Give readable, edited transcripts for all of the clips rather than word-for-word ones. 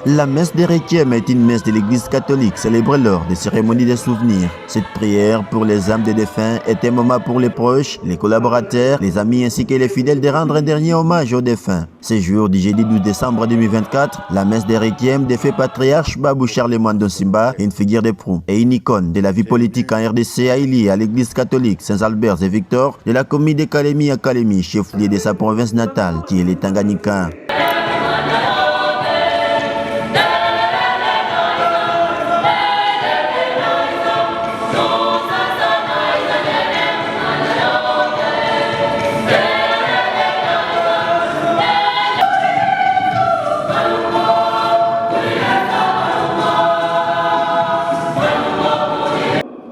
La messe des requiem est une messe de l'église catholique célébrée lors des cérémonies des souvenirs. Cette prière pour les âmes des défunts est un moment pour les proches, les collaborateurs, les amis ainsi que les fidèles de rendre un dernier hommage aux défunts. Ce jour du jeudi 12 décembre 2024, la messe des requiem défait patriarche Babou Charles Mwando Nsimba, une figure de proue et une icône de la vie politique en RDC a lié à l'église catholique Saint-Albert et Victor de la commune de Kalemi à Kalemi, chef-lieu de sa province natale, qui est le Tanganyika.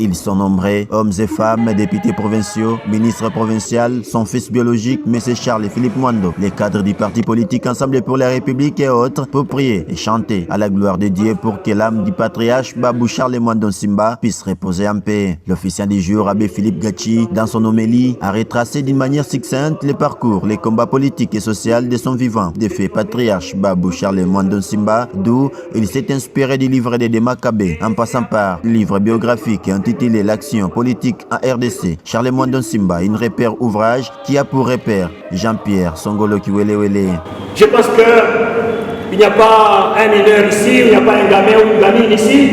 Ils sont nombreux, hommes et femmes, députés provinciaux, ministres provinciaux, son fils biologique, M. Charles et Philippe Mwando, les cadres du parti politique Ensemble pour la République et autres, pour prier et chanter à la gloire de Dieu pour que l'âme du patriarche Babou Charles Mwando Nsimba puisse reposer en paix. L'officiant du jour, Abbé Philippe Gachi, dans son homélie, a retracé d'une manière succincte le parcours, les combats politiques et sociaux de son vivant, défunt patriarche Babou Charles Mwando Nsimba, d'où il s'est inspiré du livre de Makabé, en passant par le livre biographique intitulé L'action politique en RDC, Charles Mwando Nsimba, une repère ouvrage qui a pour repère Jean-Pierre Songolo Kiwelewele. Je pense qu'il n'y a pas un mineur ici, il n'y a pas un gamin ou une gamine ici.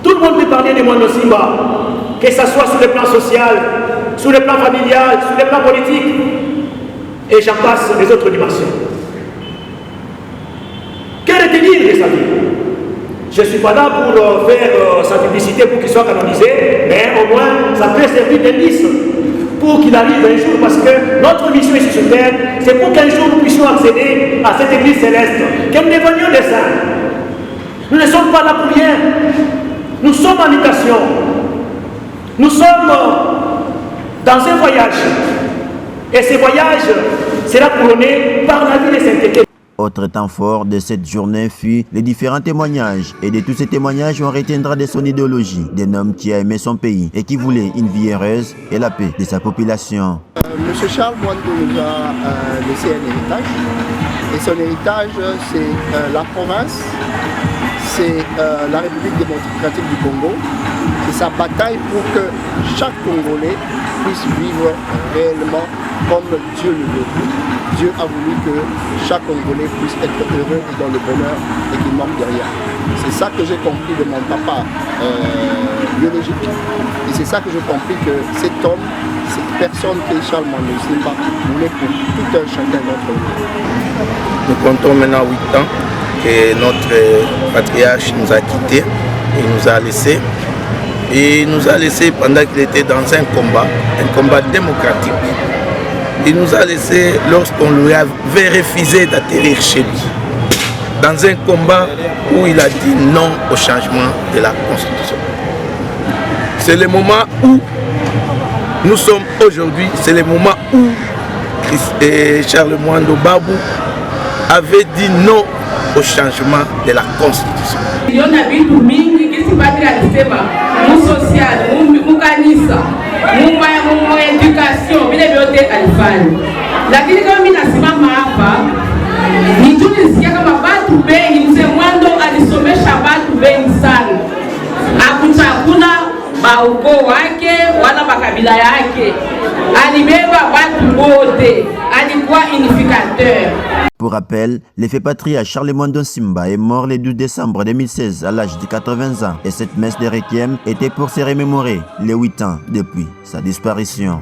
Tout le monde peut parler de Mwando Nsimba, que ce soit sur le plan social, sur le plan familial, sur le plan politique, et j'en passe les autres dimensions. Que retenir de sa vie? Je ne suis pas là pour faire sa publicité pour qu'il soit canonisé, mais au moins ça peut servir d'indice pour qu'il arrive un jour, parce que notre mission ici sur terre, c'est pour qu'un jour nous puissions accéder à cette église céleste, que nous devenions des saints. Nous ne sommes pas là pour rien. Nous sommes en mutation. Nous sommes dans un voyage. Et ce voyage sera couronné par la vie de sainteté. Autre temps fort de cette journée fut les différents témoignages. Et de tous ces témoignages, on retiendra de son idéologie, d'un homme qui a aimé son pays et qui voulait une vie heureuse et la paix de sa population. Monsieur Charles Mwando nous a laissé un héritage. Et son héritage, c'est la province, c'est la République démocratique du Congo. C'est sa bataille pour que chaque Congolais puisse vivre réellement comme Dieu le veut. Dieu a voulu que chaque Congolais puisse être heureux et dans le bonheur et qu'il manque de rien. C'est ça que j'ai compris de mon papa biologique. Et c'est ça que j'ai compris que cet homme, cette personne qui est Charles Mwando Nsimba, voulait pour tout un chacun d'entre nous. Nous comptons maintenant 8 ans que notre patriarche nous a quittés et nous a laissés. Et il nous a laissés pendant qu'il était dans un combat démocratique. Il nous a laissés lorsqu'on lui avait refusé d'atterrir chez lui. Dans un combat où il a dit non au changement de la Constitution. C'est le moment où nous sommes aujourd'hui, c'est le moment où Charles Mwando Babou avait dit non au changement de la Constitution. Mu social, mu kanisa, mu education, vile vyote alifanya. Lakini kama mimi nasimama hapa, nijulisikia kama watu wengi, mzee Mwando alisomesha watu wengi sana. Hakuna baukoo wake wala makabila yake. Alibeba watu wote, alikuwa unificateur. Pour rappel, l'effet patriarche Charles Mwando Nsimba est mort le 12 décembre 2016 à l'âge de 80 ans et cette messe de requiem était pour se remémorer les 8 ans depuis sa disparition.